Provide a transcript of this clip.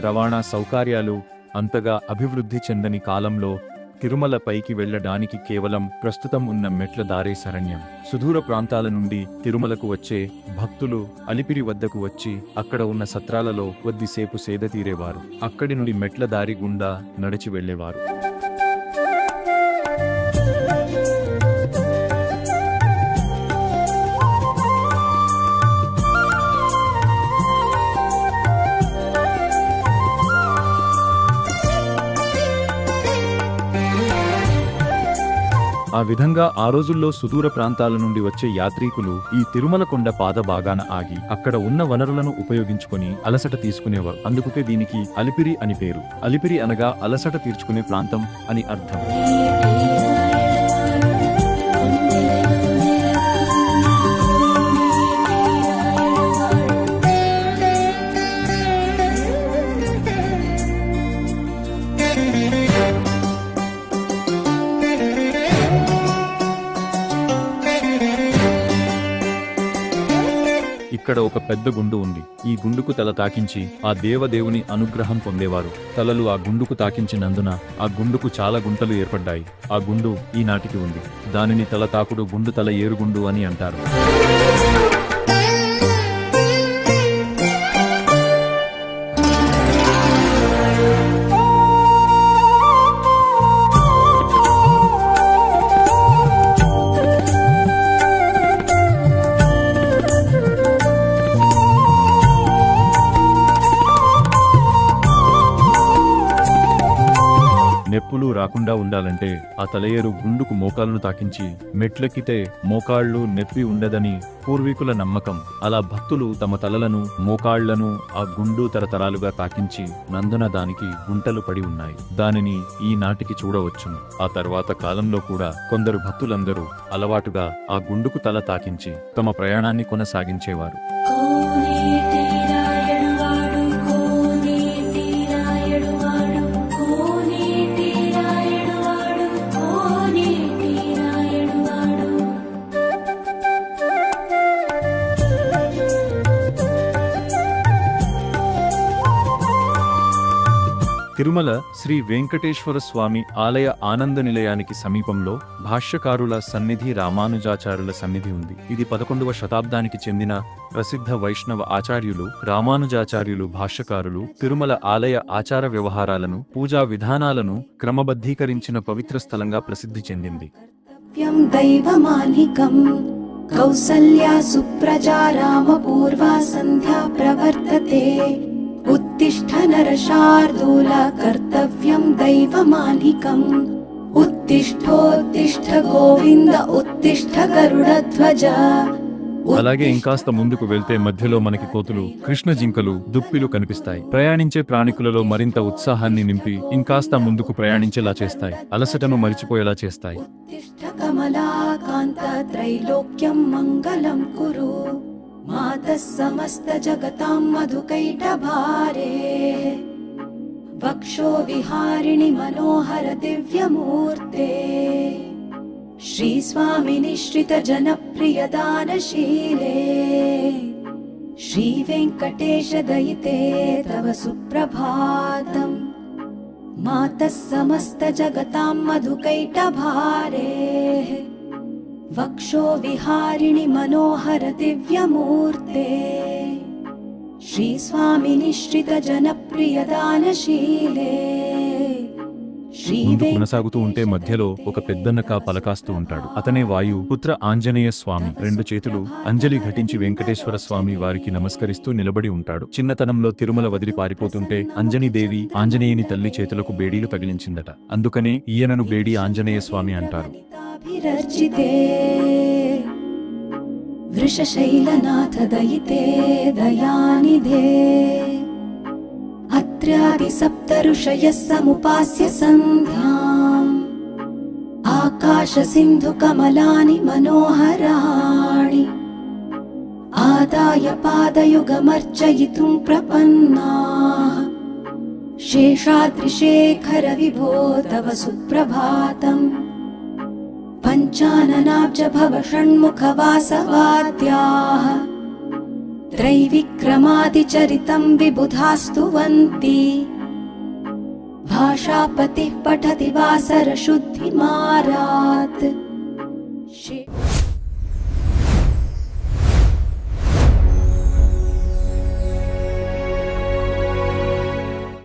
రవాణా సౌకర్యాలు అంతగా అభివృద్ధి చెందని కాలంలో తిరుమల పైకి వెళ్లడానికి కేవలం ప్రస్తుతం ఉన్న మెట్ల దారే శరణ్యం. సుదూర ప్రాంతాల నుండి తిరుమలకు వచ్చే భక్తులు అలిపిరి వద్దకు వచ్చి అక్కడ ఉన్న సత్రాలలో కొద్దిసేపు సేద తీరేవారు. అక్కడి నుండి మెట్ల దారి గుండా నడిచి వెళ్లేవారు. ఆ విధంగా ఆ రోజుల్లో సుదూర ప్రాంతాల నుండి వచ్చే యాత్రికులు ఈ తిరుమల కొండ పాద భాగాన ఆగి అక్కడ ఉన్న వనరులను ఉపయోగించుకొని అలసట తీసుకునేవారు. అందుకే దీనికి అలిపిరి అని పేరు. అలిపిరి అనగా అలసట తీర్చుకునే ప్రాంతం అని అర్థం. ఇక్కడ ఒక పెద్ద గుండు ఉంది. ఈ గుండుకు తల తాకించి ఆ దేవదేవుని అనుగ్రహం పొందేవారు. తలలు ఆ గుండుకు తాకించినందున ఆ గుండుకు చాలా గుంటలు ఏర్పడ్డాయి. ఆ గుండు ఈనాటికి ఉంది. దానిని తల తాకుడు గుండు తల ఏరుగుండు అని అంటారు. నెప్పులు రాకుండా ఉండాలంటే ఆ తలయేరు గుండుకు మోకాళ్లను తాకించి మెట్లెక్కితే మోకాళ్లు నెప్పి ఉండదని పూర్వీకుల నమ్మకం. అలా భక్తులు తమ తలలను మోకాళ్లను ఆ గుండు తరతరాలుగా తాకించి నందున దానికి గుంటలు పడి ఉన్నాయి. దానిని ఈనాటికి చూడవచ్చును. ఆ తర్వాత కాలంలో కూడా కొందరు భక్తులందరూ అలవాటుగా ఆ గుండుకు తల తాకించి తమ ప్రయాణాన్ని కొనసాగించేవారు. తిరుమల శ్రీ వెంకటేశ్వర స్వామి ఆలయ ఆనంద నిలయానికి సమీపంలో భాష్యకారుల సన్నిధి రామానుజాచార్యుల సన్నిధి ఉంది. ఇది 11వ శతాబ్దానికి చెందిన ప్రసిద్ధ వైష్ణవ ఆచార్యులు రామానుజాచార్యులు భాష్యకారులు తిరుమల ఆలయ ఆచార వ్యవహారాలను పూజా విధానాలను క్రమబద్ధీకరించిన పవిత్ర స్థలంగా ప్రసిద్ధి చెందింది. కౌసల్యా సుప్రజా రామ పూర్వా సంధ్యా ప్రవర్తతే उत्तिष्ठ नरशार्दूल कर्तव्यं दैवमालिकम् उत्तिष्ठोत्तिष्ठ गोविंद उत्तिष्ठ गरुडध्वज. అలాగే ఇంకాస్త ముందుకు వెళ్తే మధ్యలో మనకి కోతులు, కృష్ణ జింకలు, దుప్పిలు కనిపిస్తాయి. ప్రయాణించే ప్రాణికులలో మరింత ఉత్సాహాన్ని నింపి ఇంకాస్త ముందుకు ప్రయాణించేలా చేస్తాయి. అలసటను మరిచిపోయేలా చేస్తాయి. త్రైలోక్యం మంగళం కురు మాతః సమస్త జగతాం మధుకైటభారే వక్షో విహారిణి మనోహర దివ్యమూర్తే శ్రీ స్వామి నిశ్రిత జనప్రియ దానశీలే శ్రీ వెంకటేశ దయితే తవ సుప్రభాతం మాతః సమస్త జగతాం మధుకైటభారే వక్షో విహారిణి మనోహర దివ్యమూర్తే శ్రీ స్వామి నిశ్రిత జనప్రియ దానశీలే. కొనసాగుతూ ఉంటే మధ్యలో ఒక పెద్దన్నక పలకాస్తూ ఉంటాడు. అతనే వాయు పుత్ర ఆంజనేయ స్వామి. 2 చేతులు అంజలి ఘటించి వెంకటేశ్వర స్వామి వారికి నమస్కరిస్తూ నిలబడి ఉంటాడు. చిన్నతనంలో తిరుమల వదిలి పారిపోతుంటే అంజనీదేవి ఆంజనేయుని తల్లి చేతులకు బేడీలు తగిలించిందట. అందుకనే ఈయనను బేడి ఆంజనేయ స్వామి అంటారు. వృషశైలనాథ దయితే దయానిధే అత్ర్యాది సప్త ఋషయః సముపాస్య సంధ్యాం ఆకాశ సింధు కమలాని మనోహరాణి ఆదాయ పాదయుగమర్చయితుం ప్రపన్నాః శేషాద్రిశేఖర విభో తవ సుప్రభాతం పంచాననాబ్జ భవ షణ్ముఖ వాసవాద్యాః त्रैविक्रमादिचरितं विबुधास्तुवन्ति भाषापतिः पठति वासरशुद्धिमारात्।